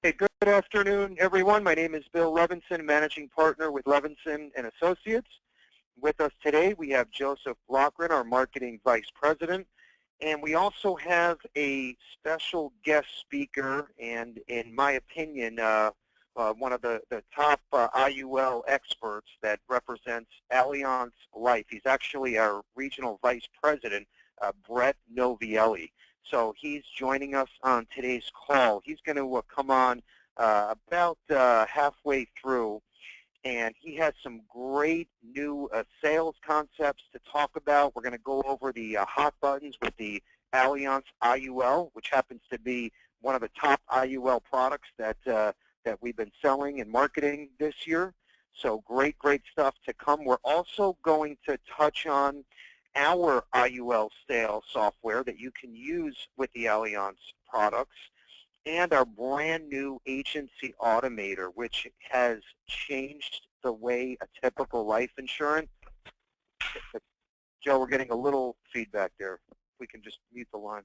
Hey, good afternoon, everyone. My name is Bill Levinson, Managing Partner with Levinson and Associates. With us today, we have Joseph Blockren, our Marketing Vice President, and we also have a special guest speaker, and in my opinion, one of the top IUL experts that represents Allianz Life. He's actually our Regional Vice President, Brett Novielli. So he's joining us on today's call. He's going to come on about halfway through, and he has some great new sales concepts to talk about. We're going to go over the hot buttons with the Allianz IUL, which happens to be one of the top IUL products that we've been selling and marketing this year. So great stuff to come. We're also going to touch on our IUL sales software that you can use with the Allianz products, and our brand new agency automator, which has changed the way a typical life insurance. Joe, we're getting a little feedback there. We can just mute the line.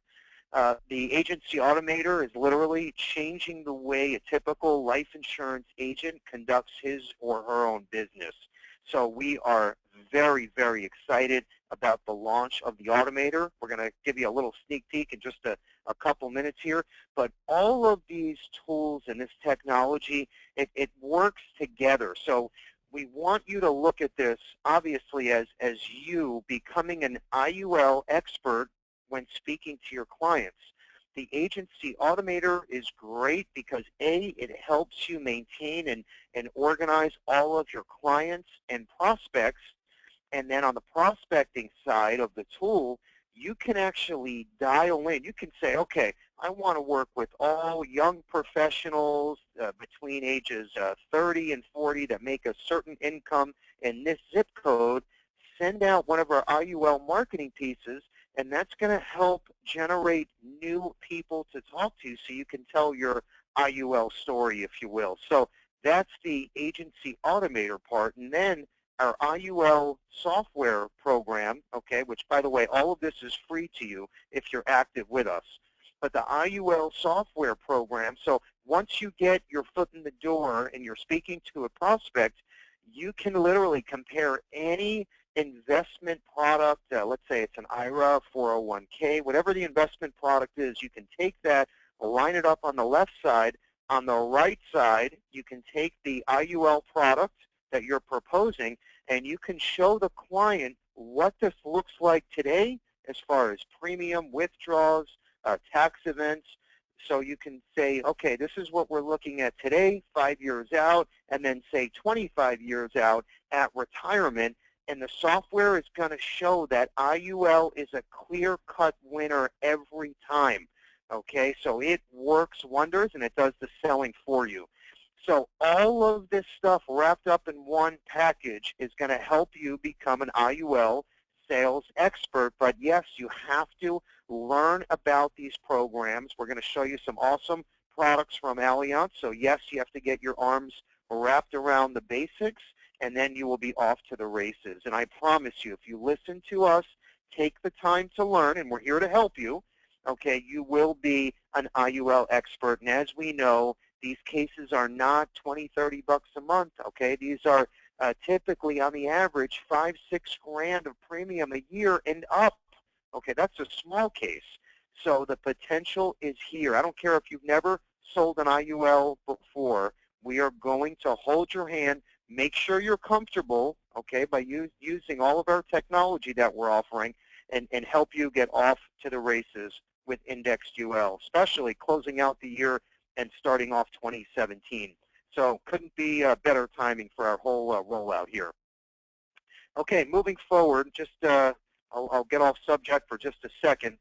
The agency automator is literally changing the way a typical life insurance agent conducts his or her own business. So we are very excited about the launch of the automator. We're going to give you a little sneak peek in just a couple minutes here. But all of these tools and this technology, it works together. So we want you to look at this, obviously, as you becoming an IUL expert when speaking to your clients. The agency automator is great because A, it helps you maintain and organize all of your clients and prospects. And then on the prospecting side of the tool, you can actually dial in. You can say, okay, I want to work with all young professionals between ages 30 and 40 that make a certain income in this zip code. Send out one of our IUL marketing pieces, and that's going to help generate new people to talk to so you can tell your IUL story, if you will. So that's the agency automator part. And then our IUL software program, okay, which, by the way, all of this is free to you if you're active with us. But the IUL software program, so once you get your foot in the door and you're speaking to a prospect, you can literally compare any investment product, let's say it's an IRA, 401k, whatever the investment product is, you can take that, line it up on the left side. On the right side, you can take the IUL product that you're proposing, and you can show the client what this looks like today as far as premium withdrawals, tax events. So you can say, okay, this is what we're looking at today, 5 years out, and then say 25 years out at retirement. And the software is going to show that IUL is a clear-cut winner every time. Okay, so it works wonders, and it does the selling for you. So all of this stuff wrapped up in one package is going to help you become an IUL sales expert. But yes, you have to learn about these programs. We're going to show you some awesome products from Allianz. So yes, you have to get your arms wrapped around the basics, and then you will be off to the races. And I promise you, if you listen to us, take the time to learn, and we're here to help you, okay, you will be an IUL expert. And as we know, these cases are not 20, 30 bucks a month, okay? These are typically, on the average, 5, 6 grand of premium a year and up. Okay, that's a small case. So the potential is here. I don't care if you've never sold an IUL before. We are going to hold your hand, make sure you're comfortable, okay, by using all of our technology that we're offering, and help you get off to the races with indexed UL, especially closing out the year and starting off 2017. So couldn't be better timing for our whole rollout here. Okay, moving forward, just I'll get off subject for just a second.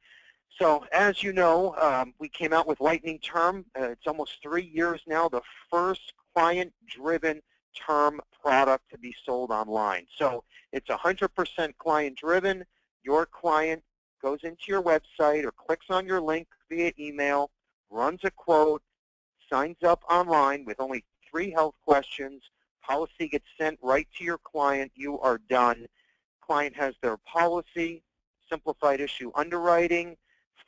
So as you know, we came out with Lightning Term. It's almost 3 years now, the first client-driven term product to be sold online. So it's 100% client-driven. Your client goes into your website or clicks on your link via email, runs a quote, signs up online with only 3 health questions. Policy gets sent right to your client. You are done. Client has their policy, simplified issue underwriting,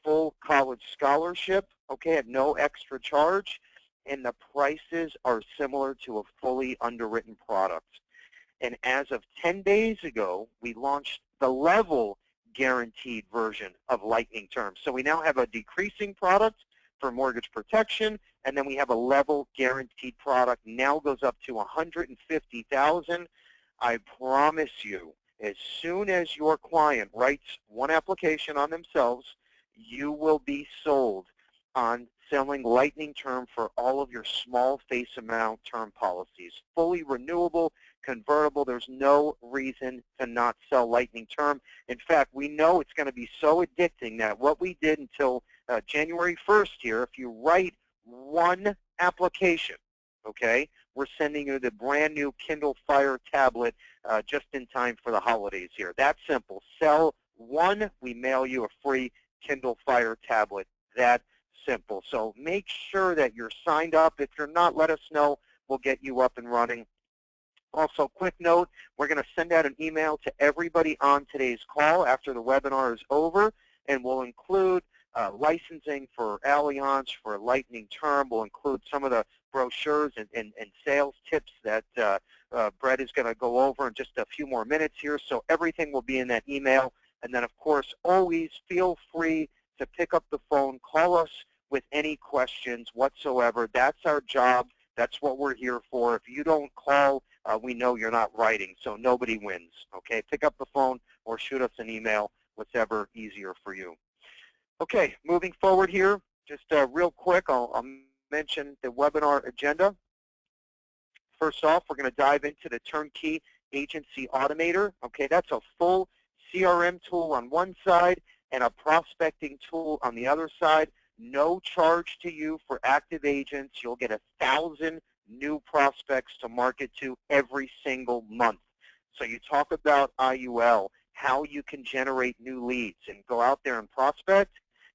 full college scholarship, okay, at no extra charge. and the prices are similar to a fully underwritten product. And as of 10 days ago, we launched the level guaranteed version of Lightning Term. So we now have a decreasing product for mortgage protection, and then we have a level guaranteed product now goes up to $150,000. I promise you, as soon as your client writes one application on themselves, you will be sold on selling Lightning Term for all of your small face amount term policies. Fully renewable, convertible. There's no reason to not sell Lightning Term. In fact, we know it's going to be so addicting that what we did until January 1st here, if you write one application, okay, we're sending you the brand new Kindle Fire tablet just in time for the holidays here. That's simple. Sell one, we mail you a free Kindle Fire tablet. That simple. So make sure that you're signed up. If you're not, let us know. We'll get you up and running. Also, quick note, we're going to send out an email to everybody on today's call after the webinar is over, and we'll include licensing for Allianz, for Lightning Term. We'll include some of the brochures and sales tips that Brett is going to go over in just a few more minutes here. So everything will be in that email. And then, of course, always feel free to pick up the phone, call us with any questions whatsoever. That's our job. That's what we're here for. If you don't call, we know you're not writing, so nobody wins. Okay, pick up the phone or shoot us an email, whatever easier for you. Okay, moving forward here, just real quick, I'll mention the webinar agenda. First off, we're going to dive into the Turnkey Agency Automator. Okay, that's a full CRM tool on one side and a prospecting tool on the other side. No charge to you for active agents. You'll get 1,000 new prospects to market to every single month. So you talk about IUL, how you can generate new leads and go out there and prospect.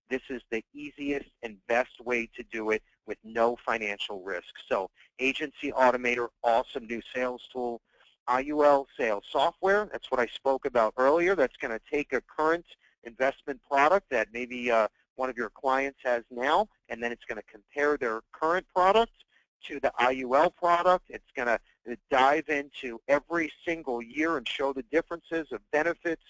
This is the easiest and best way to do it with no financial risk. So Agency Automator, awesome new sales tool. IUL sales software, that's what I spoke about earlier. That's going to take a current investment product that maybe one of your clients has now, and then it's going to compare their current product to the IUL product. It's going to dive into every single year and show the differences of benefits,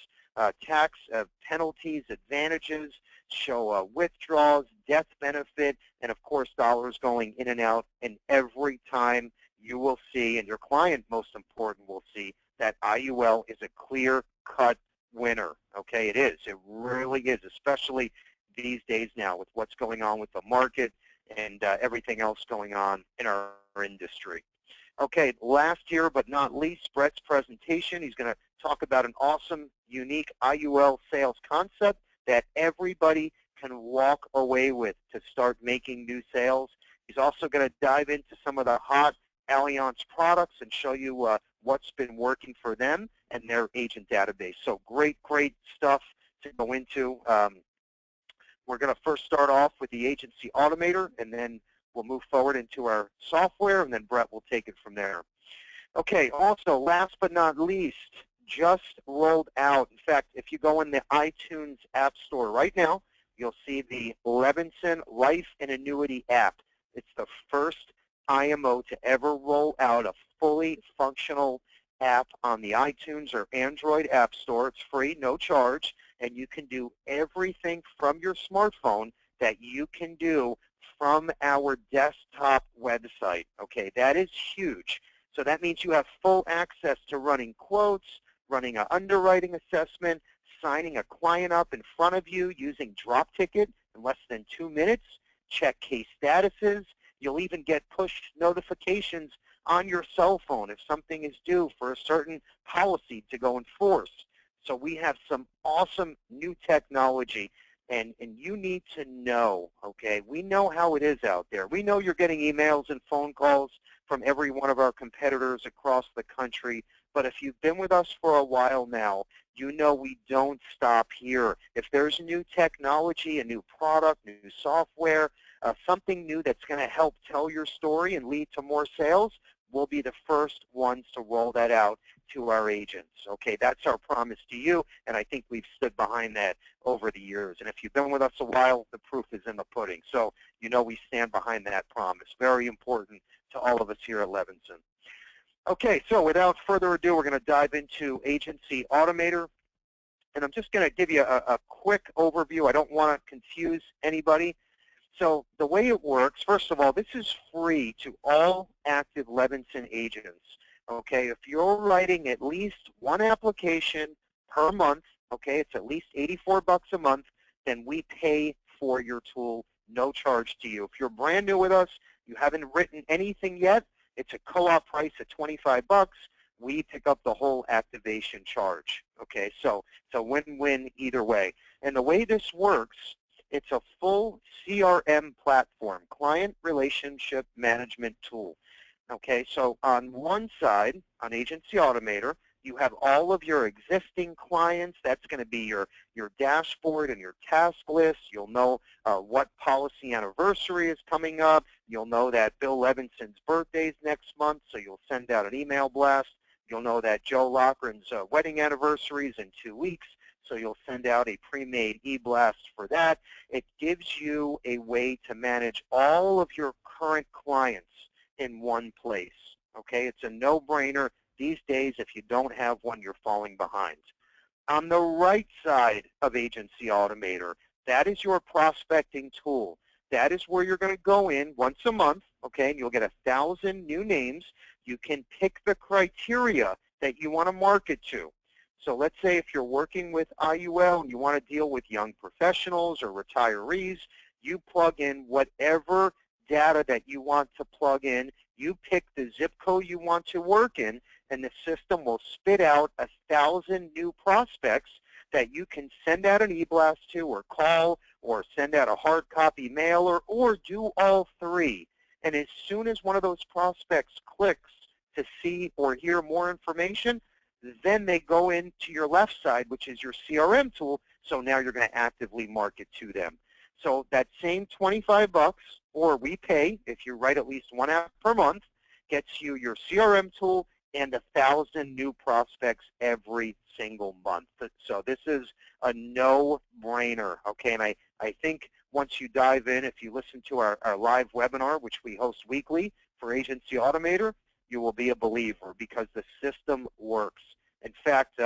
tax penalties, advantages, show withdrawals, death benefit, and of course dollars going in and out. And every time you will see, and your client most important will see, that IUL is a clear-cut winner. Okay, it is. It really is, especially these days now with what's going on with the market and everything else going on in our industry. Okay, last year but not least, Brett's presentation. He's going to talk about an awesome, unique IUL sales concept that everybody can walk away with to start making new sales. He's also going to dive into some of the hot Allianz products and show you what's been working for them and their agent database. So great, great stuff to go into. We're going to first start off with the Agency Automator, and then we'll move forward into our software, and then Brett will take it from there. Okay, also, last but not least, just rolled out. In fact, if you go in the iTunes App Store right now, you'll see the Levinson Life and Annuity app. It's the first IMO to ever roll out a fully functional app on the iTunes or Android App Store. It's free, no charge, and you can do everything from your smartphone that you can do from our desktop website. Okay, that is huge. So that means you have full access to running quotes, running an underwriting assessment, signing a client up in front of you using Drop Ticket in less than 2 minutes, check case statuses. You'll even get push notifications on your cell phone if something is due for a certain policy to go in force. So we have some awesome new technology, and you need to know, okay? We know how it is out there. We know you're getting emails and phone calls from every one of our competitors across the country, but if you've been with us for a while now, you know we don't stop here. If there's new technology, a new product, new software, something new that's going to help tell your story and lead to more sales, we'll be the first ones to roll that out to our agents. Okay, that's our promise to you, and I think we've stood behind that over the years. And if you've been with us a while, the proof is in the pudding. So you know we stand behind that promise. Very important to all of us here at Levinson. Okay, so without further ado, we're going to dive into Agency Automator. And I'm just going to give you a quick overview. I don't want to confuse anybody. So the way it works, first of all, this is free to all active Levinson agents. Okay, if you're writing at least one application per month, okay, it's at least $84 a month, then we pay for your tool, no charge to you. If you're brand new with us, you haven't written anything yet, it's a co-op price at $25. We pick up the whole activation charge. Okay, so it's a win-win either way. And the way this works, it's a full CRM platform, client relationship management tool. Okay, so on one side, on Agency Automator, you have all of your existing clients. That's going to be your dashboard and your task list. You'll know what policy anniversary is coming up. You'll know that Bill Levinson's birthday is next month, so you'll send out an email blast. You'll know that Joe Loughran's wedding anniversary is in 2 weeks, so you'll send out a pre-made e-blast for that. It gives you a way to manage all of your current clients in one place. Okay, it's a no-brainer. These days, if you don't have one, you're falling behind. On the right side of Agency Automator, that is your prospecting tool. That is where you're going to go in once a month, okay, and you'll get 1,000 new names. You can pick the criteria that you want to market to. So let's say if you're working with IUL and you want to deal with young professionals or retirees, you plug in whatever data that you want to plug in. You pick the zip code you want to work in, and the system will spit out 1,000 new prospects that you can send out an e-blast to or call or send out a hard copy mailer or do all three. And as soon as one of those prospects clicks to see or hear more information, then they go into your left side, which is your CRM tool, so now you're going to actively market to them. So that same $25, or we pay, if you write at least one app per month, gets you your CRM tool and 1,000 new prospects every single month. So this is a no-brainer, okay? And I think once you dive in, if you listen to our live webinar, which we host weekly for Agency Automator, you will be a believer because the system works. In fact,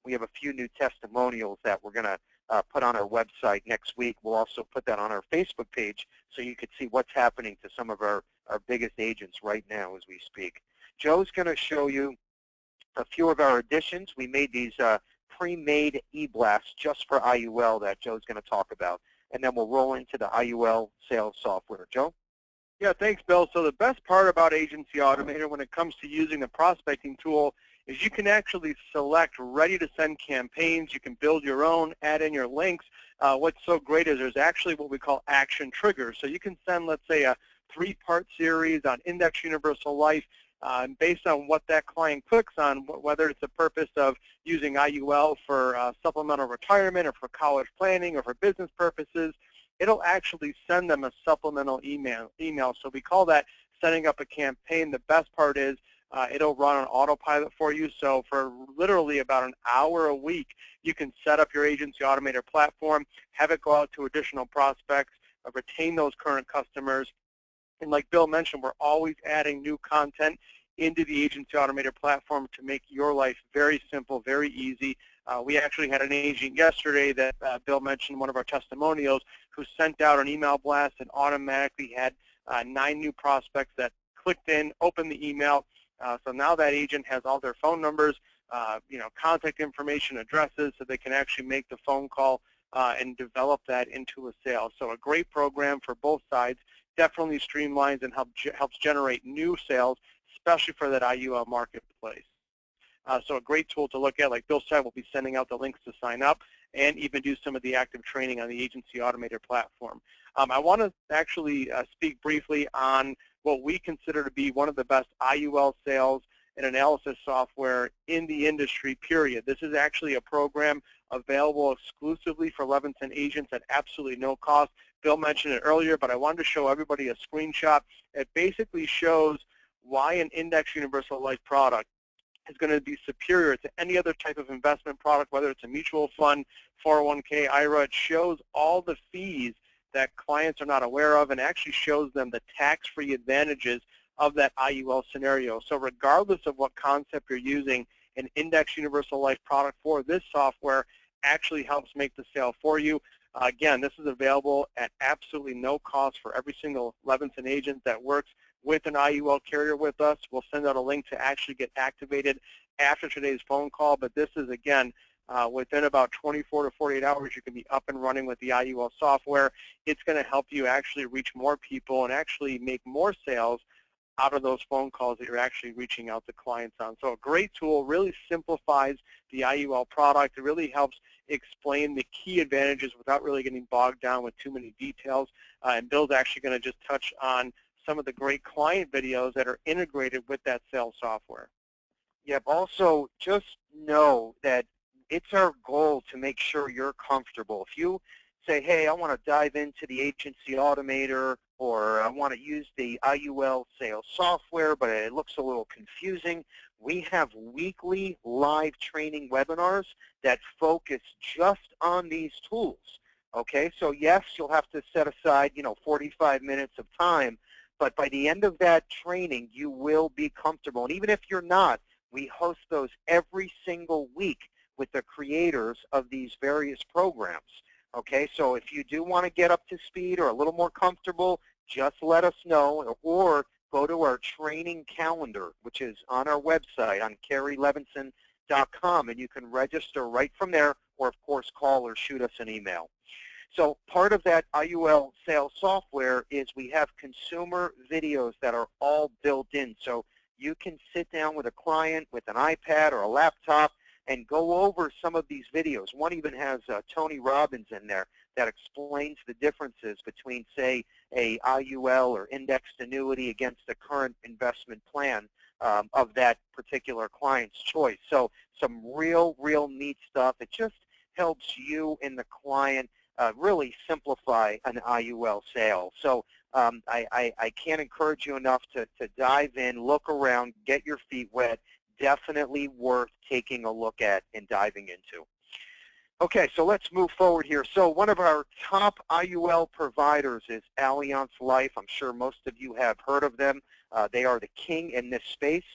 we have a few new testimonials that we're going to put on our website next week. We'll also put that on our Facebook page so you could see what's happening to some of our biggest agents right now as we speak. Joe's going to show you a few of our additions. We made these pre-made e-blasts just for IUL that Joe's going to talk about. And then we'll roll into the IUL sales software. Joe? Yeah, thanks, Bill. So the best part about Agency Automator when it comes to using the prospecting tool is you can actually select ready-to-send campaigns. You can build your own, add in your links. What's so great is there's actually what we call action triggers. So you can send, let's say, a 3-part series on Index Universal Life. Based on what that client clicks on, whether it's the purpose of using IUL for supplemental retirement or for college planning or for business purposes, it'll actually send them a supplemental email. So we call that setting up a campaign. The best part is it'll run on autopilot for you. So for literally about an hour a week, you can set up your Agency Automator platform, have it go out to additional prospects, retain those current customers. And like Bill mentioned, we're always adding new content into the Agency Automator platform to make your life very simple, very easy. We actually had an agent yesterday that Bill mentioned, one of our testimonials, who sent out an email blast and automatically had 9 new prospects that clicked in, opened the email. So now that agent has all their phone numbers, contact information, addresses, so they can actually make the phone call and develop that into a sale. So a great program for both sides. Definitely streamlines and helps generate new sales, especially for that IUL marketplace. So a great tool to look at. Like Bill said, we'll be sending out the links to sign up and even do some of the active training on the Agency Automator platform. I want to actually speak briefly on what we consider to be one of the best IUL sales and analysis software in the industry, period. This is actually a program available exclusively for Levinson agents at absolutely no cost. Bill mentioned it earlier, but I wanted to show everybody a screenshot. It basically shows why an Index Universal Life product is going to be superior to any other type of investment product, whether it's a mutual fund, 401k, IRA. It shows all the fees that clients are not aware of and actually shows them the tax-free advantages of that IUL scenario. So regardless of what concept you're using an Index Universal Life product for, this software actually helps make the sale for you. Again, this is available at absolutely no cost for every single Levinson agent that works with an IUL carrier with us. We'll send out a link to actually get activated after today's phone call, but this is, again, within about 24 to 48 hours, you can be up and running with the IUL software. It's going to help you actually reach more people and actually make more sales out of those phone calls that you're actually reaching out to clients on. So a great tool, really simplifies the IUL product. It really helps explain the key advantages without really getting bogged down with too many details. And Bill's actually going to just touch on some of the great client videos that are integrated with that sales software. Yep, also just know that it's our goal to make sure you're comfortable. If you say, hey, I want to dive into the agency automator, or I want to use the IUL sales software, but it looks a little confusing, we have weekly live training webinars that focus just on these tools. Okay, so yes, you'll have to set aside, 45 minutes of time, but by the end of that training, you will be comfortable. And even if you're not, we host those every single week with the creators of these various programs. Okay, so if you do want to get up to speed or a little more comfortable, just let us know, or go to our training calendar, which is on our website on CarrieLevinson.com, and you can register right from there, or of course call or shoot us an email. So part of that IUL sales software is we have consumer videos that are all built in. So you can sit down with a client with an iPad or a laptop and go over some of these videos. One even has Tony Robbins in there that explains the differences between, say, a IUL or indexed annuity against the current investment plan of that particular client's choice. So some real neat stuff. It just helps you and the client really simplify an IUL sale. So I can't encourage you enough to dive in, look around, get your feet wet. Definitely worth taking a look at and diving into. Okay, so let's move forward here. So one of our top IUL providers is Allianz Life. I'm sure most of you have heard of them. They are the king in this space.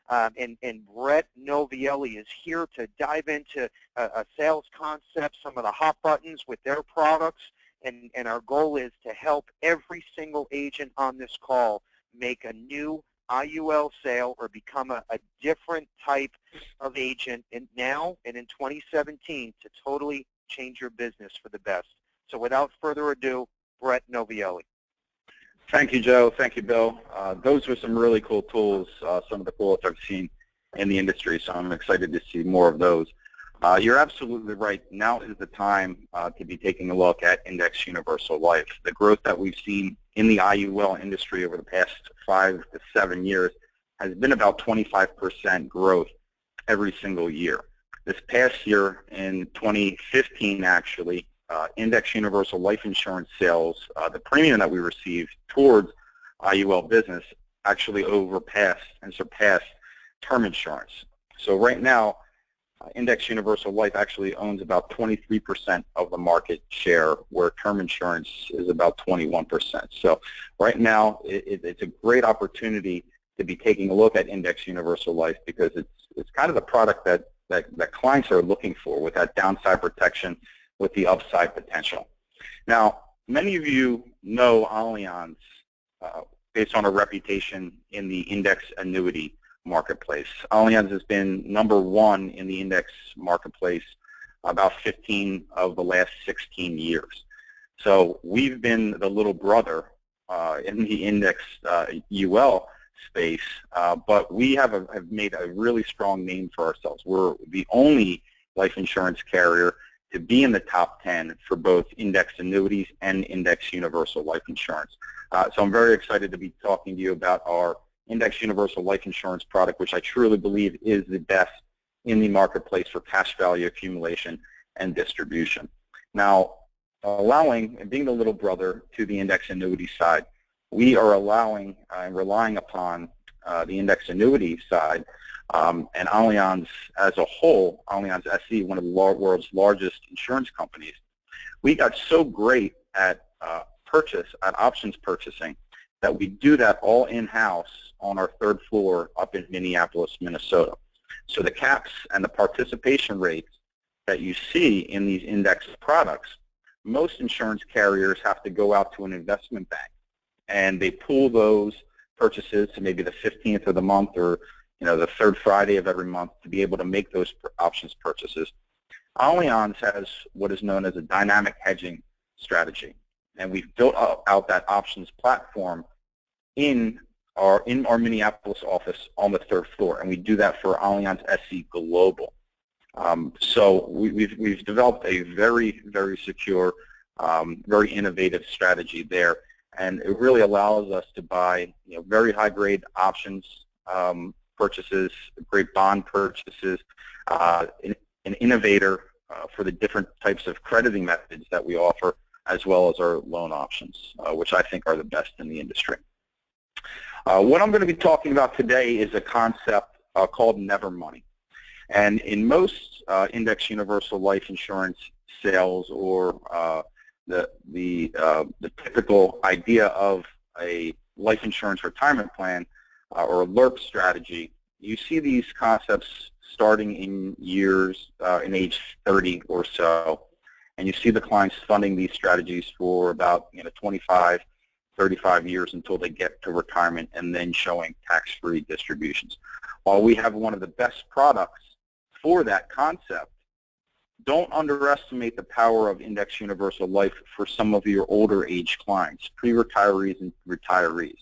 And Brett Novielli is here to dive into a sales concept, some of the hot buttons with their products. And our goal is to help every single agent on this call make a new IUL sale or become a different type of agent now and in 2017 to totally change your business for the best. So without further ado, Brett Novielli. Thank you, Joe. Thank you, Bill. Those were some really cool tools, some of the coolest I've seen in the industry, so I'm excited to see more of those. You're absolutely right. Now is the time to be taking a look at Index Universal Life. The growth that we've seen in the IUL industry over the past 5 to 7 years has been about 25% growth every single year. This past year, in 2015 actually, Index Universal Life Insurance sales, the premium that we received towards IUL business actually overpassed and surpassed term insurance. So right now, Index Universal Life actually owns about 23% of the market share, where term insurance is about 21%. So right now, it's a great opportunity to be taking a look at Index Universal Life, because it's kind of the product that clients are looking for, with that downside protection, with the upside potential. Now, many of you know Allianz based on a reputation in the index annuity marketplace. Allianz has been #1 in the index marketplace about 15 of the last 16 years. So we've been the little brother in the index UL space, but we have made a really strong name for ourselves. We're the only life insurance carrier to be in the top 10 for both index annuities and Index Universal Life Insurance. So I'm very excited to be talking to you about our Index Universal Life Insurance product, which I truly believe is the best in the marketplace for cash value accumulation and distribution. Now, allowing and being the little brother to the index annuity side, we are allowing and relying upon the index annuity side And Allianz as a whole, Allianz SE, one of the world's largest insurance companies, we got so great at options purchasing that we do that all in-house on our 3rd floor up in Minneapolis, Minnesota. So the caps and the participation rates that you see in these index products, most insurance carriers have to go out to an investment bank and they pool those purchases to maybe the 15th of the month or the 3rd Friday of every month to be able to make those options purchases. Allianz has what is known as a dynamic hedging strategy, and we've built out that options platform in our Minneapolis office on the 3rd floor, and we do that for Allianz SE Global. So we've developed a very, very secure, very innovative strategy there, and it really allows us to buy very high-grade options purchases, great bond purchases, an innovator for the different types of crediting methods that we offer, as well as our loan options, which I think are the best in the industry. What I'm going to be talking about today is a concept called never money. And in most index universal life insurance sales, or the typical idea of a life insurance retirement plan or a LIRP strategy, you see these concepts starting in years, in age 30 or so, and you see the clients funding these strategies for about 25, 35 years until they get to retirement, and then showing tax-free distributions. While we have one of the best products for that concept, don't underestimate the power of index universal life for some of your older age clients, pre-retirees and retirees.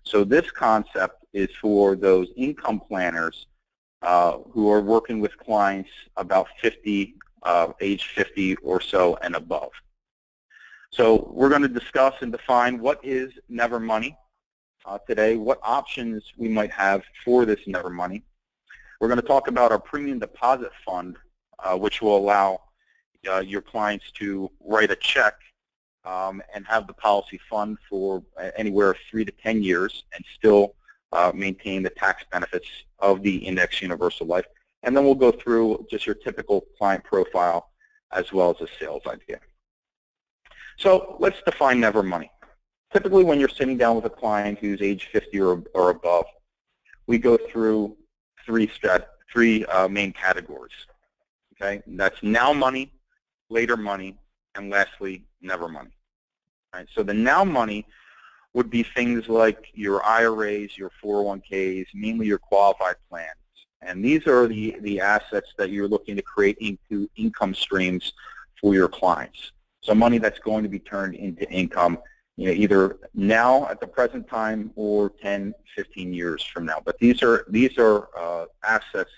So this concept is for those income planners who are working with clients about age 50 or so and above. So we're going to discuss and define what is never money today, what options we might have for this never money. We're going to talk about our premium deposit fund, which will allow your clients to write a check and have the policy fund for anywhere 3 to 10 years and still maintain the tax benefits of the index universal life. And then we'll go through just your typical client profile as well as a sales idea. So let's define never money. Typically when you're sitting down with a client who's age 50 or above, we go through three main categories. Okay, and that's now money, later money, and lastly, never money. All right, so the now money would be things like your IRAs, your 401ks, mainly your qualified plans. And these are the assets that you're looking to create into income streams for your clients. So money that's going to be turned into income, either now at the present time or 10, 15 years from now. But these are assets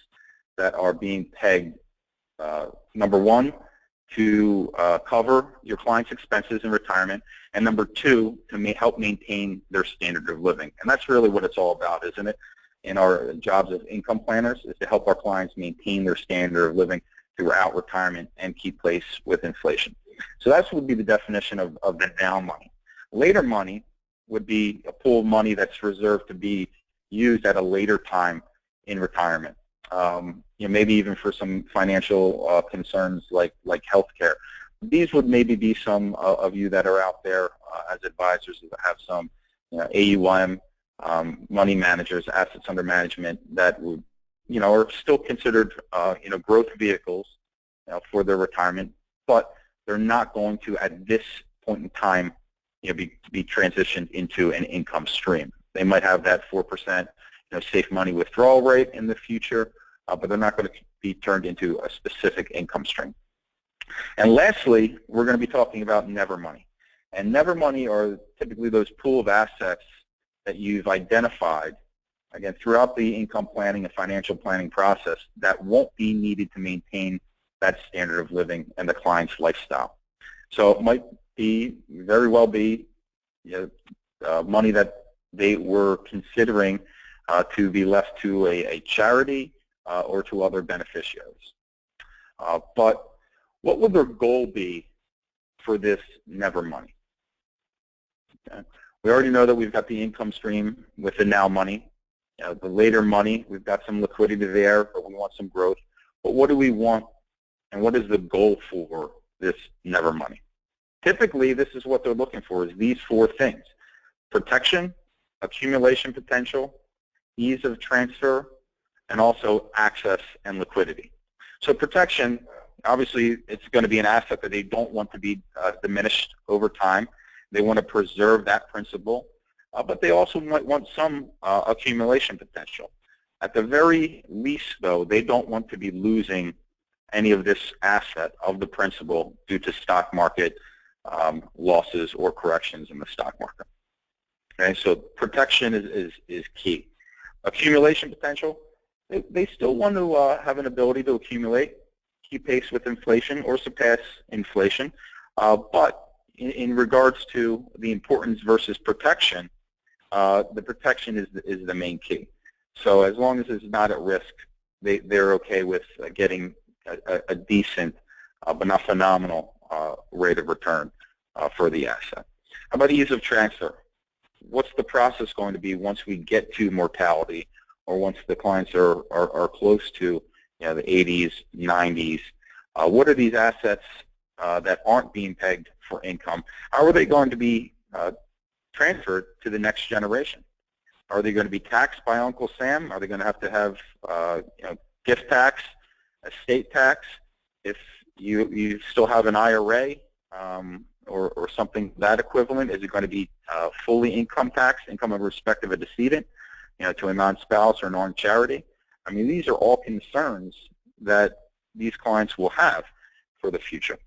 that are being pegged, number one, to cover your client's expenses in retirement, and number two, to help maintain their standard of living. And that's really what it's all about, isn't it? In our jobs as income planners, is to help our clients maintain their standard of living throughout retirement and keep pace with inflation. So that would be the definition of the now money. Later money would be a pool of money that's reserved to be used at a later time in retirement. Maybe even for some financial concerns like healthcare. These would maybe be some of you that are out there as advisors that have some AUM, money managers, assets under management that would, are still considered, growth vehicles for their retirement, but they're not going to, at this point in time, be transitioned into an income stream. They might have that 4%, safe money withdrawal rate in the future, but they're not going to be turned into a specific income stream. And lastly, we're going to be talking about never money. And never money are typically those pool of assets that you've identified, again, throughout the income planning and financial planning process that won't be needed to maintain that standard of living and the client's lifestyle. So it might be, very well be, money that they were considering to be left to a charity or to other beneficiaries. But what would their goal be for this never money? Okay. We already know that we've got the income stream with the now money. the later money, we've got some liquidity there, but we want some growth. But what do we want, and what is the goal for this never money? Typically, this is what they're looking for, is these four things: protection, accumulation potential, ease of transfer, and also access and liquidity. So protection, obviously, it's going to be an asset that they don't want to be diminished over time. They want to preserve that principal, but they also might want some accumulation potential. At the very least, though, they don't want to be losing any of this asset of the principal due to stock market losses or corrections in the stock market. Okay, so protection is key. Accumulation potential, they still want to have an ability to accumulate, keep pace with inflation or surpass inflation, but in regards to the importance versus protection, the protection is the main key. So as long as it's not at risk, they're okay with getting a decent but not phenomenal rate of return for the asset. How about ease of transfer? What's the process going to be once we get to mortality, or once the clients are close to the 80s, 90s? What are these assets that aren't being pegged for income? How are they going to be transferred to the next generation? Are they going to be taxed by Uncle Sam? Are they going to have gift tax, estate tax? If you still have an IRA or something that equivalent, is it going to be fully income tax, income of respective of decedent, to a non-spouse or non-charity? I mean, these are all concerns that these clients will have for the future.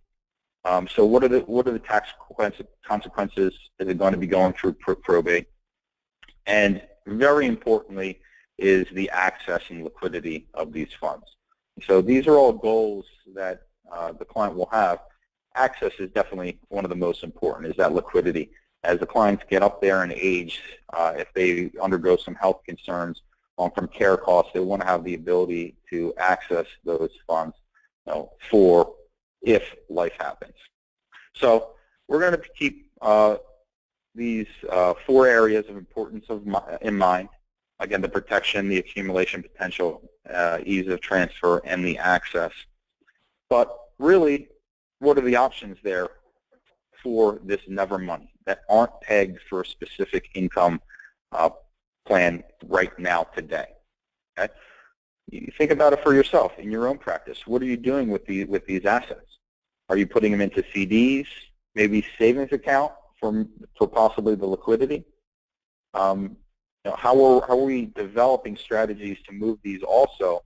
So what are the tax consequences that are going to be going through probate? And very importantly is the access and liquidity of these funds. So these are all goals that the client will have. Access is definitely one of the most important, is that liquidity. As the clients get up there in age, if they undergo some health concerns, long-term care costs, they want to have the ability to access those funds for if life happens. So we're going to keep these four areas of importance in mind. Again, the protection, the accumulation potential, ease of transfer, and the access. But really, what are the options there for this never money that aren't pegged for a specific income plan right now today? Okay? You think about it for yourself in your own practice. What are you doing with these assets? Are you putting them into CDs, maybe savings account for possibly the liquidity? How are we developing strategies to move these also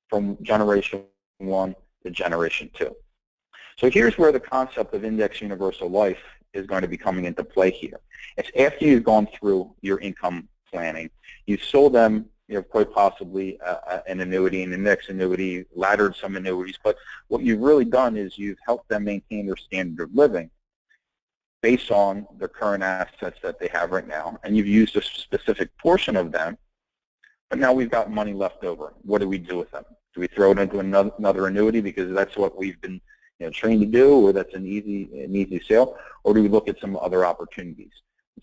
from generation 1 to generation 2? So here's where the concept of index universal life is going to be coming into play here. It's after you've gone through your income planning, you've sold them, quite possibly an annuity, an index annuity, laddered some annuities, but what you've really done is you've helped them maintain their standard of living based on the current assets that they have right now, and you've used a specific portion of them, but now we've got money left over. What do we do with them? Do we throw it into another annuity because that's what we've been trained to do, or that's an easy sale, or do we look at some other opportunities?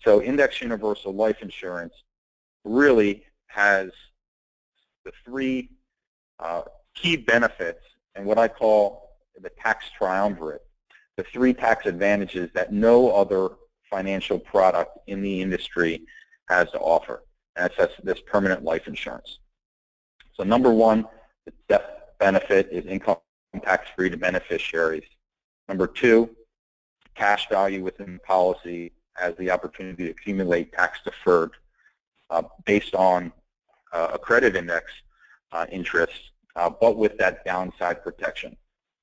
So index universal life insurance really has the three key benefits and what I call the tax triumvirate, the three tax advantages that no other financial product in the industry has to offer. And that's this permanent life insurance. So number one, the death benefit is income tax-free to beneficiaries. Number two, cash value within the policy has the opportunity to accumulate tax-deferred based on a credit index interest, but with that downside protection.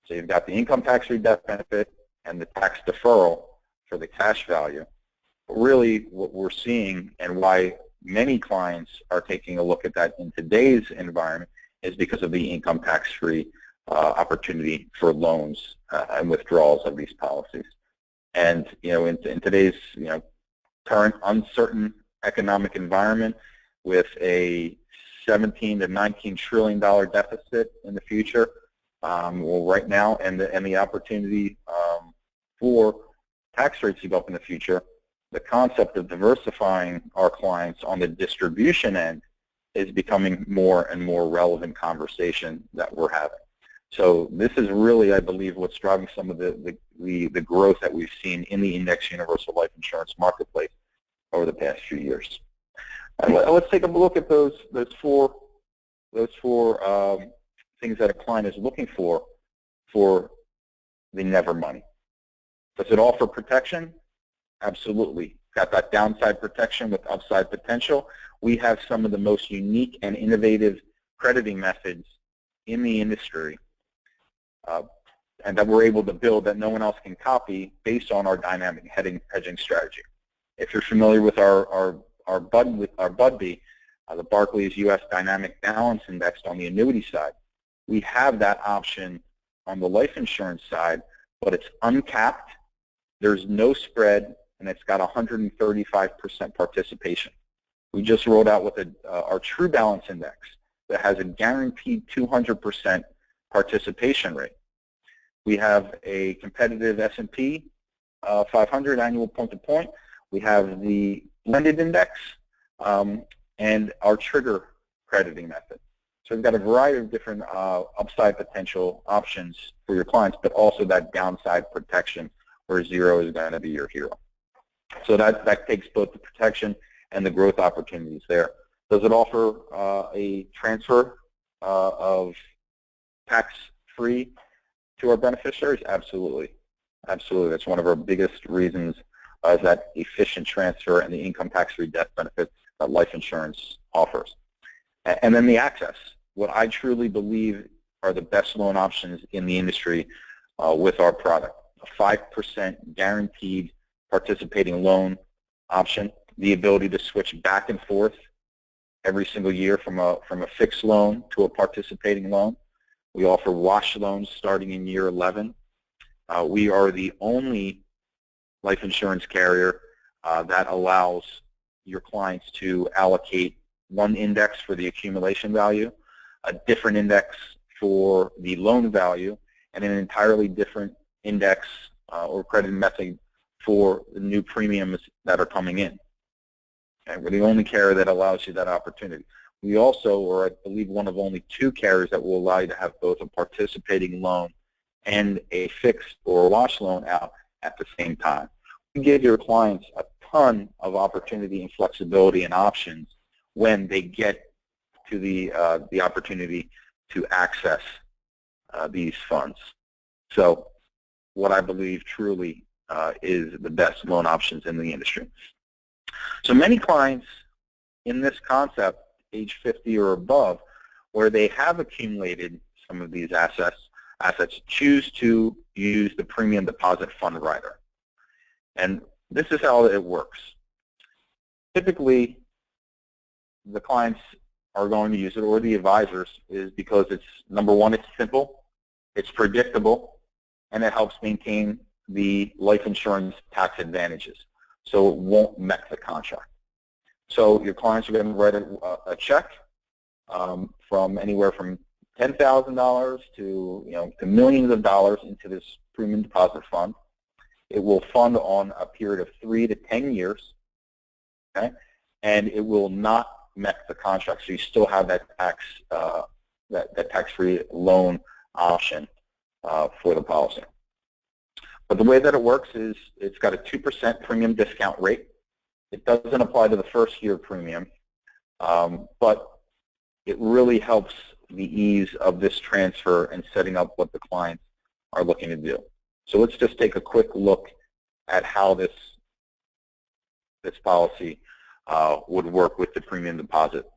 So you've got the income tax-free death benefit and the tax deferral for the cash value. But really what we're seeing, and why many clients are taking a look at that in today's environment, is because of the income tax-free opportunity for loans and withdrawals of these policies. And in today's current uncertain economic environment, with a $17 to $19 trillion deficit in the future, right now, and the opportunity for tax rates to go up in the future, the concept of diversifying our clients on the distribution end is becoming more and more relevant conversation that we're having. So this is really, I believe, what's driving some of the growth that we've seen in the index universal life insurance marketplace over the past few years. Let's take a look at those four things that a client is looking for the never money. Does it offer protection? Absolutely. Got that downside protection with upside potential. We have some of the most unique and innovative crediting methods in the industry, and that we're able to build that no one else can copy based on our dynamic hedging strategy. If you're familiar with our BUDB, the Barclays U.S. Dynamic Balance Index on the annuity side, we have that option on the life insurance side, but it's uncapped, there's no spread, and it's got 135% participation. We just rolled out with our True Balance Index that has a guaranteed 200% participation rate. We have a competitive S&P 500 annual point-to-point. We have the blended index and our trigger crediting method. So we've got a variety of different upside potential options for your clients, but also that downside protection where zero is going to be your hero. So that takes both the protection and the growth opportunities there. Does it offer a transfer of tax-free to our beneficiaries? Absolutely. Absolutely. That's one of our biggest reasons is that efficient transfer and the income tax-free death benefit that life insurance offers. And then the access. What I truly believe are the best loan options in the industry with our product. A 5% guaranteed participating loan option, the ability to switch back and forth every single year from a fixed loan to a participating loan. We offer wash loans starting in year 11. We are the only life insurance carrier that allows your clients to allocate one index for the accumulation value, a different index for the loan value, and an entirely different index or credit method for the new premiums that are coming in. Okay? We're the only carrier that allows you that opportunity. We also are, I believe, one of only 2 carriers that will allow you to have both a participating loan and a fixed or wash loan out at the same time. We give your clients a ton of opportunity and flexibility and options when they get to the opportunity to access these funds. So what I believe truly is the best loan options in the industry. So many clients in this concept, age 50 or above, where they have accumulated some of these assets choose to use the premium deposit fund rider. And this is how it works. Typically, the clients are going to use it, or the advisors, is because it's, number one, it's simple, it's predictable, and it helps maintain the life insurance tax advantages. So it won't mess the contract. So your clients are going to write a check from anywhere from $10,000 to to millions of dollars into this premium deposit fund. It will fund on a period of 3 to 10 years, okay? And it will not mess the contract. So you still have that tax-free loan option for the policy. But the way that it works is it's got a 2% premium discount rate. It doesn't apply to the first year premium, but it really helps the ease of this transfer and setting up what the clients are looking to do. So let's just take a quick look at how this policy would work with the premium deposit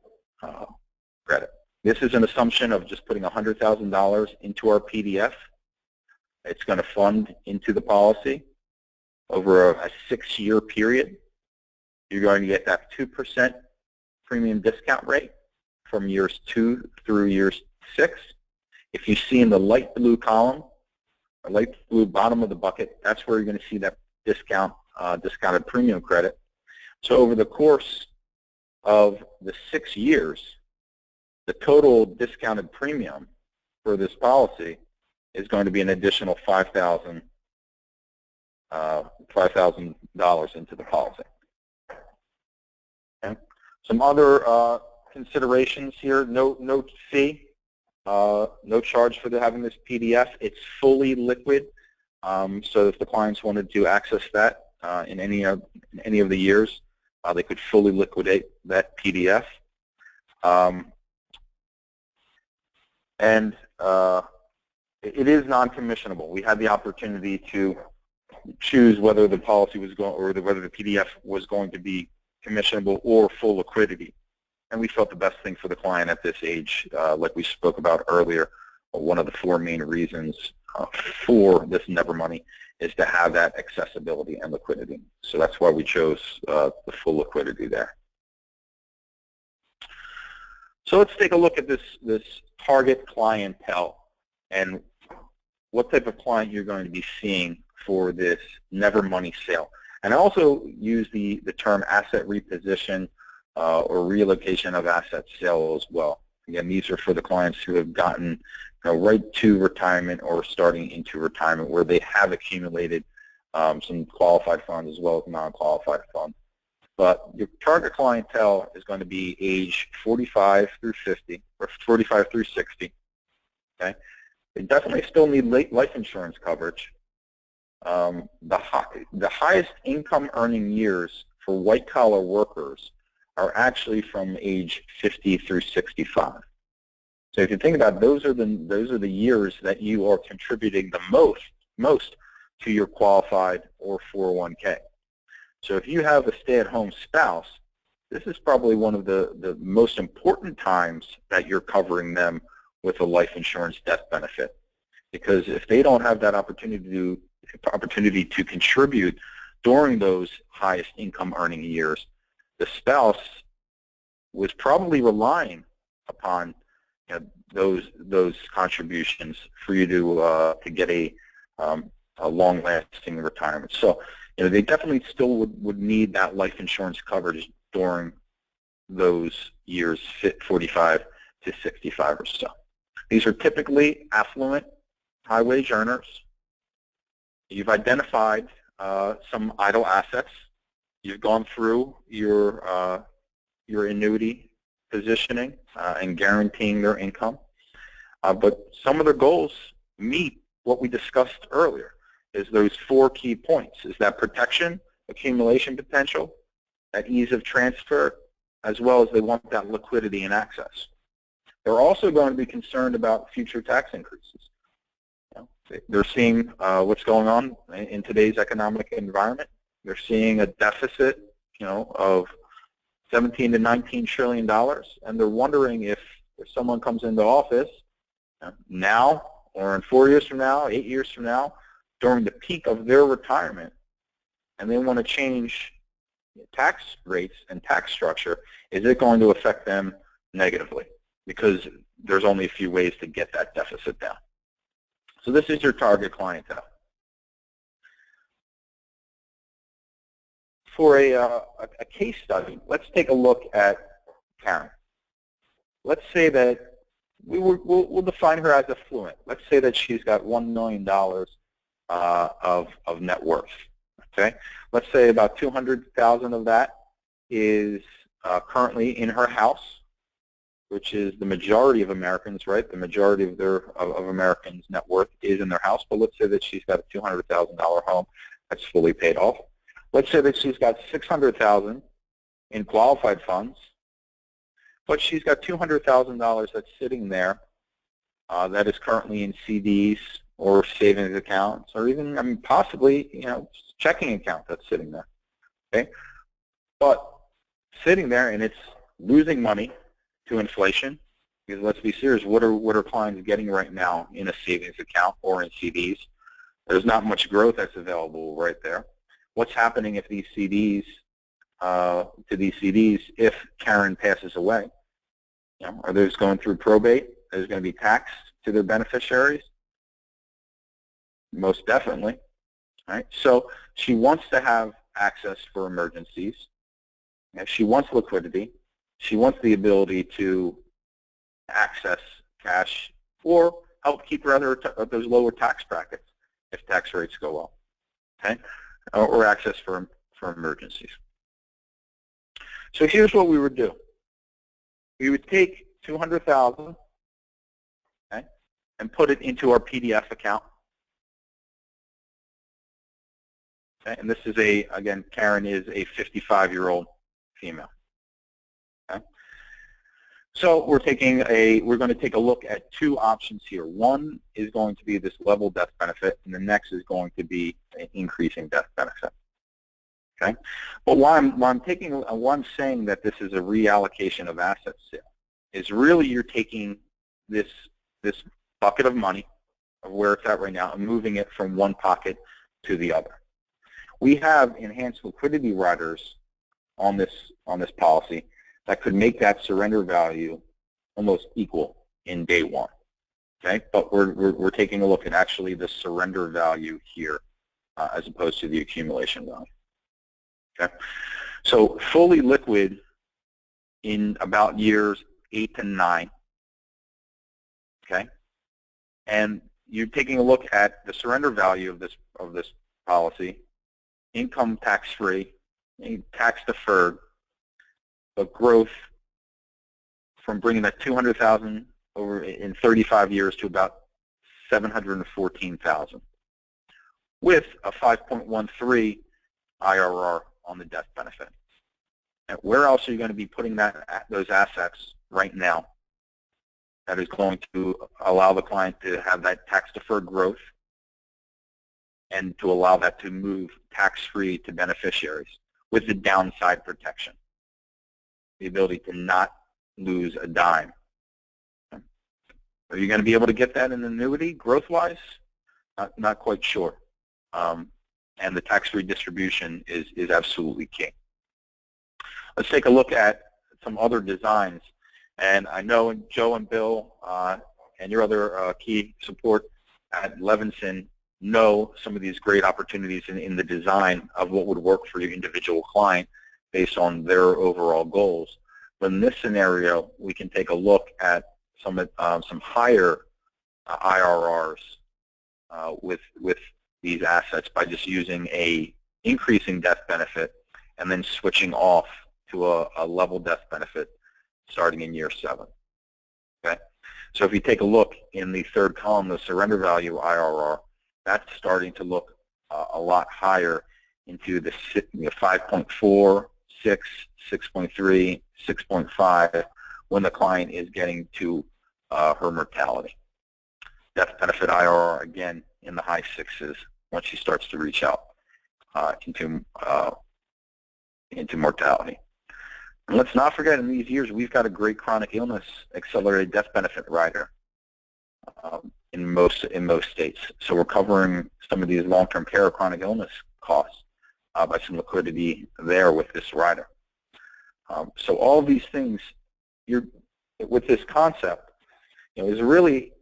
credit. This is an assumption of just putting $100,000 into our PDF. It's going to fund into the policy over a 6-year period. You're going to get that 2% premium discount rate from years 2 through years 6. If you see in the light blue column, or light blue bottom of the bucket, that's where you're going to see that discounted premium credit. So over the course of the 6 years, the total discounted premium for this policy is going to be an additional $5,000 into the policy. Okay. Some other considerations here. No fee, no charge for having this PDF. It's fully liquid, so if the clients wanted to access that in any of the years, they could fully liquidate that PDF. And it is non-commissionable. We had the opportunity to choose whether the policy was going, or whether the PDF was going to be commissionable or full liquidity. And we felt the best thing for the client at this age, like we spoke about earlier, one of the 4 main reasons for this Never Money is to have that accessibility and liquidity. So that's why we chose the full liquidity there. So let's take a look at this target clientele and what type of client you're going to be seeing for this Never Money sale. And I also use the term asset reposition or relocation of asset sale as well. Again, these are for the clients who have gotten right to retirement or starting into retirement, where they have accumulated some qualified funds as well as non-qualified funds. But your target clientele is going to be age 45 through 50, or 45 through 60. Okay, they definitely still need life insurance coverage. The highest income earning years for white-collar workers are actually from age 50 through 65. So if you think about it, those are the years that you are contributing the most to your qualified or 401k. So if you have a stay-at-home spouse, this is probably one of the most important times that you're covering them with a life insurance death benefit. Because if they don't have that opportunity to contribute during those highest income earning years, the spouse was probably relying upon those contributions for you to get a long-lasting retirement. So they definitely still would need that life insurance coverage during those years, 45 to 65 or so. These are typically affluent, high-wage earners. You've identified some idle assets. You've gone through your annuity positioning and guaranteeing their income. But some of their goals meet what we discussed earlier, is those 4 key points, is that protection, accumulation potential, that ease of transfer, as well as they want that liquidity and access. They're also going to be concerned about future tax increases. They're seeing what's going on in today's economic environment. They're seeing a deficit, of 17 to 19 trillion dollars, and they're wondering if someone comes into office now, or in 4 years from now, 8 years from now, during the peak of their retirement, and they want to change tax rates and tax structure, is it going to affect them negatively? Because there's only a few ways to get that deficit down. So this is your target clientele. For a case study, let's take a look at Karen. Let's say that we'll define her as affluent. Let's say that she's got $1 million of net worth. Okay, let's say about 200,000 of that is currently in her house, which is the majority of Americans, right? The majority of Americans' net worth is in their house. But let's say that she's got a $200,000 home that's fully paid off. Let's say that she's got $600,000 in qualified funds, but she's got $200,000 that's sitting there that is currently in CDs or savings accounts, or even, possibly, checking account that's sitting there. Okay, but sitting there and it's losing money to inflation, because let's be serious, what are clients getting right now in a savings account or in CDs? There's not much growth that's available right there. What's happening if these CDs, if Karen passes away? Are those going through probate? There's going to be tax to their beneficiaries? Most definitely. Right? So she wants to have access for emergencies. She wants liquidity. She wants the ability to access cash or help keep her under those lower tax brackets if tax rates go up. Okay? Or access for emergencies. So here's what we would do. we would take $200,000, okay, and put it into our PDF account. Okay, and this is again, Karen is a 55-year-old female. Okay. So we're going to take a look at two options here. One is going to be this level death benefit, and the next is going to be an increasing death benefit. Okay. But why I'm saying that this is a reallocation of asset sale is really you're taking this bucket of money of where it's at right now and moving it from one pocket to the other. We have enhanced liquidity riders on this policy that could make that surrender value almost equal in day one. Okay, but we're taking a look at actually the surrender value here as opposed to the accumulation value. Okay, so fully liquid in about years 8 to 9. Okay, and you're taking a look at the surrender value of this policy. Income tax-free, tax-deferred, but growth from bringing that $200,000 over in 35 years to about $714,000, with a 5.13 IRR on the death benefit. And where else are you going to be putting those assets right now that is going to allow the client to have that tax-deferred growth and to allow that to move tax-free to beneficiaries with the downside protection, the ability to not lose a dime? Are you going to be able to get that in annuity growth-wise? Not quite sure. And the tax-free distribution is absolutely key. Let's take a look at some other designs. And I know Joe and Bill and your other key support at Levinson know some of these great opportunities in the design of what would work for your individual client based on their overall goals. But in this scenario, we can take a look at some higher IRRs with these assets by just using a increasing death benefit and then switching off to a level death benefit starting in year 7. Okay, so if you take a look in the third column, the surrender value IRR, that's starting to look a lot higher into the 5.4, 6, 6.3, 6.5 when the client is getting to her mortality. Death benefit IRR, again, in the high 6s once she starts to reach out into mortality. And let's not forget, in these years, we've got a great chronic illness accelerated death benefit rider in most states. So we're covering some of these long-term care or chronic illness costs by some liquidity there with this rider. So all of these things, with this concept, is really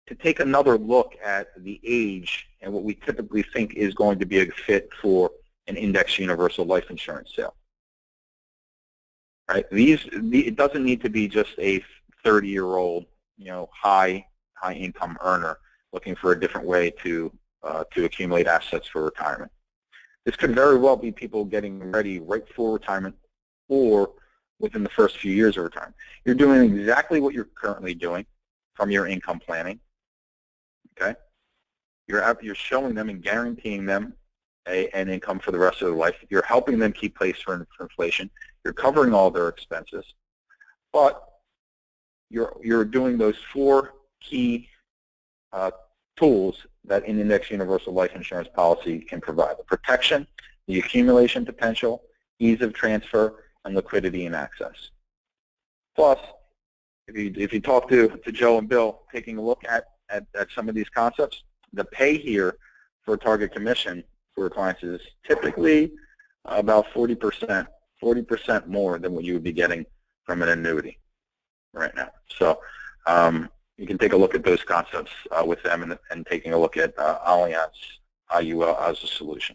to take another look at the age and what we typically think is going to be a fit for an index universal life insurance sale. Right? It doesn't need to be just a 30-year-old, high income earner looking for a different way to accumulate assets for retirement. This could very well be people getting ready right for retirement or within the first few years of retirement. You're doing exactly what you're currently doing from your income planning. Okay, you're showing them and guaranteeing them an income for the rest of their life. You're helping them keep pace for inflation. You're covering all their expenses, but you're doing those 4 key tools that an index universal life insurance policy can provide: the protection, the accumulation potential, ease of transfer, and liquidity and access. Plus, if you talk to Joe and Bill, taking a look at some of these concepts, the pay here for target commission for clients is typically about 40% more than what you would be getting from an annuity right now. So you can take a look at those concepts with them and taking a look at Allianz IUL as a solution.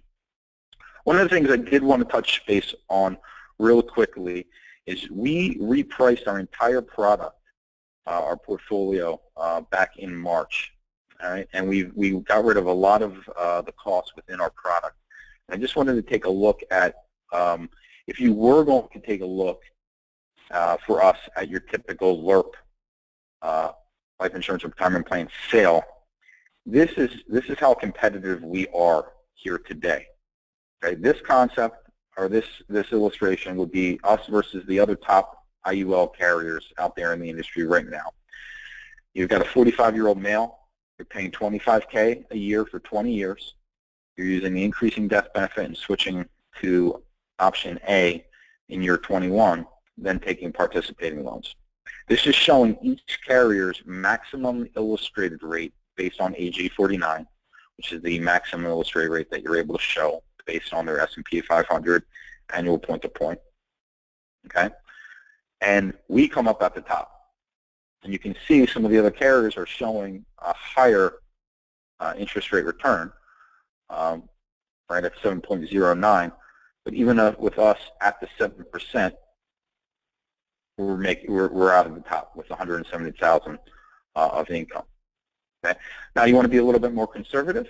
One of the things I did want to touch base on real quickly is we repriced our entire product, our portfolio, back in March. All right, and we got rid of a lot of the costs within our product. I just wanted to take a look at if you were going to take a look for us at your typical LIRP, life insurance retirement plan sale. This is how competitive we are here today. Okay, this concept or this illustration would be us versus the other top IUL carriers out there in the industry right now. You've got a 45-year-old male. You're paying $25K a year for 20 years. You're using the increasing death benefit and switching to option A in year 21, then taking participating loans. This is showing each carrier's maximum illustrated rate based on AG 49, which is the maximum illustrated rate that you're able to show based on their S&P 500 annual point-to-point. Okay, and we come up at the top. And you can see some of the other carriers are showing a higher interest rate return, right at 7.09. But even with us at the 7%, we're out of the top with 170,000 of income. Okay. Now you want to be a little bit more conservative.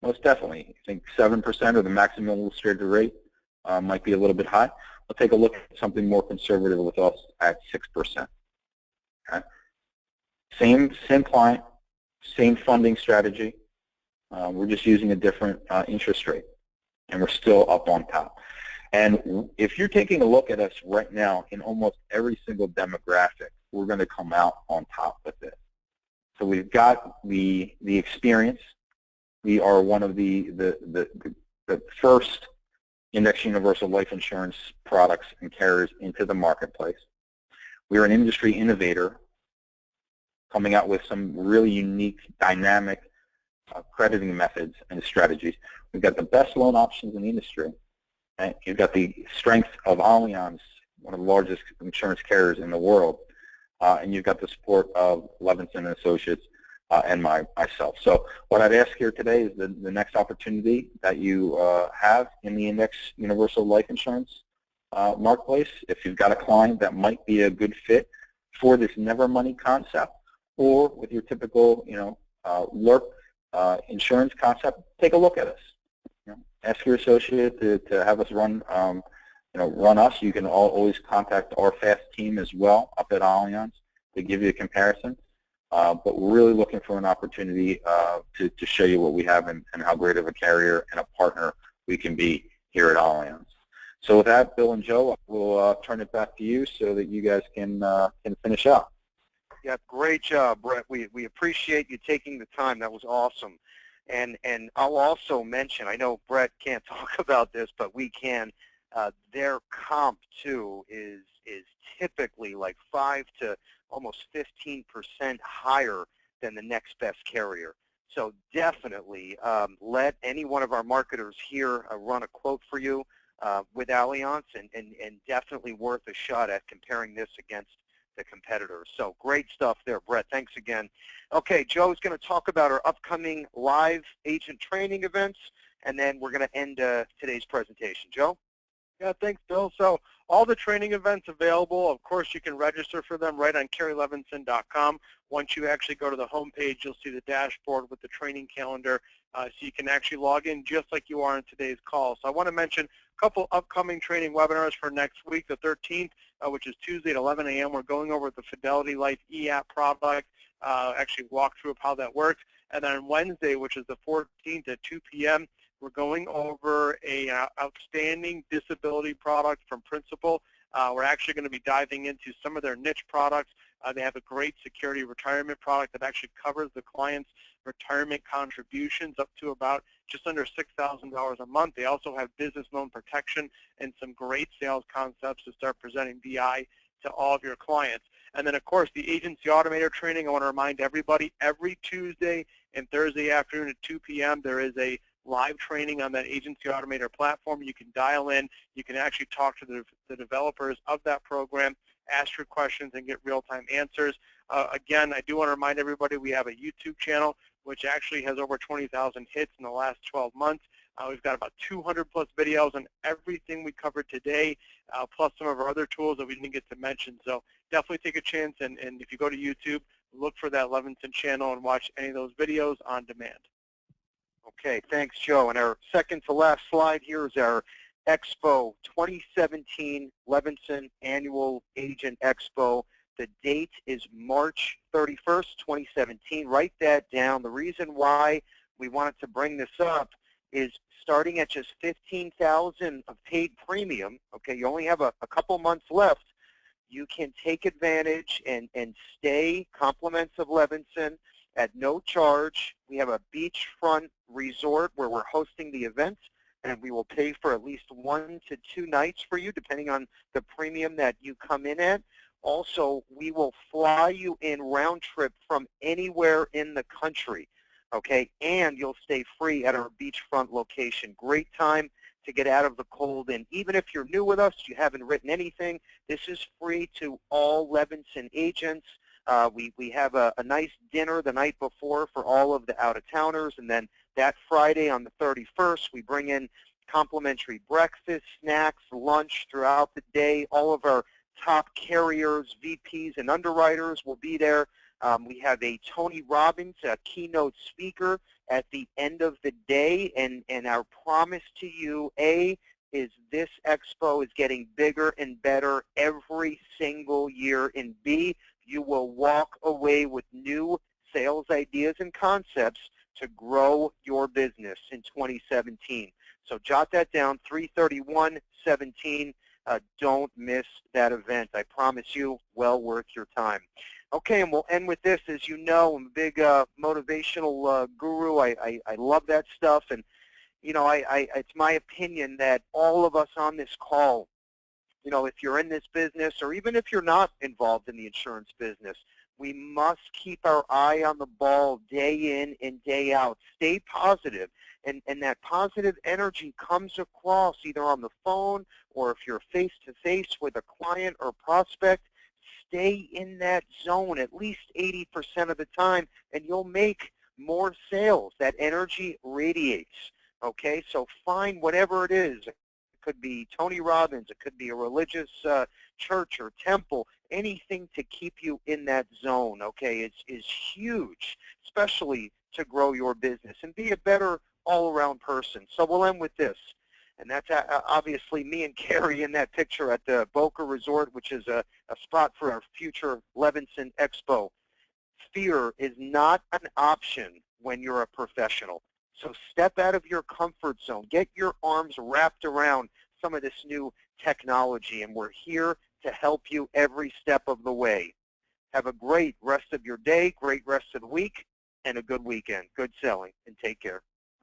Most definitely. I think 7% or the maximum illustrated rate might be a little bit high. We'll take a look at something more conservative with us at 6%. Okay. Same client, same funding strategy. We're just using a different interest rate, and we're still up on top. And if you're taking a look at us right now in almost every single demographic, we're going to come out on top with it. So we've got the experience. We are one of the first index universal life insurance products and carriers into the marketplace. We're an industry innovator coming out with some really unique, dynamic crediting methods and strategies. We've got the best loan options in the industry. And you've got the strength of Allianz, one of the largest insurance carriers in the world, and you've got the support of Levinson & Associates and myself. So what I'd ask here today is the next opportunity that you have in the index universal life insurance marketplace. If you've got a client that might be a good fit for this never money concept, or with your typical, LIRP insurance concept, take a look at us. Ask your associate to have us run, run us. You can always contact our FAST team as well up at Allianz to give you a comparison. But we're really looking for an opportunity to show you what we have and how great of a carrier and a partner we can be here at Allianz. So with that, Bill and Joe, we'll turn it back to you so that you guys can finish out. Yeah, great job, Brett. We appreciate you taking the time. That was awesome. And I'll also mention, I know Brett can't talk about this, but we can. Their comp too is typically like 5 to almost 15% higher than the next best carrier. So definitely let any one of our marketers here run a quote for you with Allianz, and definitely worth a shot at comparing this against the competitors. So great stuff there, Brett. Thanks again. Okay, Joe's going to talk about our upcoming live agent training events, and then we're going to end today's presentation. Joe? Yeah, thanks, Bill. So all the training events available, of course, you can register for them right on CarrieLevinson.com. Once you actually go to the home page, you'll see the dashboard with the training calendar, so you can actually log in just like you are in today's call. So I want to mention a couple upcoming training webinars for next week, the 13th, which is Tuesday at 11 a.m. We're going over the Fidelity Life e-app product, actually walk through of how that works. And then on Wednesday, which is the 14th at 2 p.m., we're going over a outstanding disability product from Principal. We're actually going to be diving into some of their niche products. They have a great security retirement product that actually covers the client's retirement contributions up to about just under $6,000 a month. They also have business loan protection and some great sales concepts to start presenting BI to all of your clients. And then, of course, the Agency Automator training. I want to remind everybody, every Tuesday and Thursday afternoon at 2 p.m., there is a live training on that Agency Automator platform. You can dial in. You can actually talk to the developers of that program, ask your questions, and get real-time answers. Again, I do want to remind everybody we have a YouTube channel, which actually has over 20,000 hits in the last 12 months. We've got about 200-plus videos on everything we covered today, plus some of our other tools that we didn't get to mention. So definitely take a chance, and if you go to YouTube, look for that Levinson channel and watch any of those videos on demand. Okay, thanks, Joe. And our second to last slide here is our Expo 2017, Levinson Annual Agent Expo. The date is March 31st, 2017. Write that down. The reason why we wanted to bring this up is starting at just $15,000 of paid premium, okay, you only have a couple months left, you can take advantage and stay compliments of Levinson at no charge. We have a beachfront resort where we're hosting the event, and we will pay for at least 1 to 2 nights for you, depending on the premium that you come in at. Also, we will fly you in round trip from anywhere in the country, okay? And you'll stay free at our beachfront location. Great time to get out of the cold. And even if you're new with us, you haven't written anything, this is free to all Levinson agents. We have a nice dinner the night before for all of the out-of-towners, and then that Friday on the 31st, we bring in complimentary breakfast, snacks, lunch throughout the day. All of our top carriers, VPs, and underwriters will be there. We have a Tony Robbins, a keynote speaker, at the end of the day, and our promise to you, A, is this expo is getting bigger and better every single year, and B, you will walk away with new sales ideas and concepts to grow your business in 2017. So jot that down, 3/31/17. Don't miss that event. I promise you, well worth your time. Okay, and we'll end with this. As you know, I'm a big motivational guru. I love that stuff, and you know, it's my opinion that all of us on this call, you know, if you're in this business or even if you're not involved in the insurance business, we must keep our eye on the ball day in and day out. Stay positive, and that positive energy comes across either on the phone or if you're face-to-face with a client or prospect. Stay in that zone at least 80% of the time, and you'll make more sales. That energy radiates, okay? So find whatever it is. It could be Tony Robbins. It could be a religious church or temple, anything to keep you in that zone, okay, is huge, especially to grow your business and be a better all-around person. So we'll end with this. And that's obviously me and Carrie in that picture at the Boca Resort, which is a spot for our future Levinson Expo. Fear is not an option when you're a professional. So step out of your comfort zone. Get your arms wrapped around some of this new technology, and we're here to help you every step of the way. Have a great rest of your day, great rest of the week, and a good weekend. Good selling, and take care.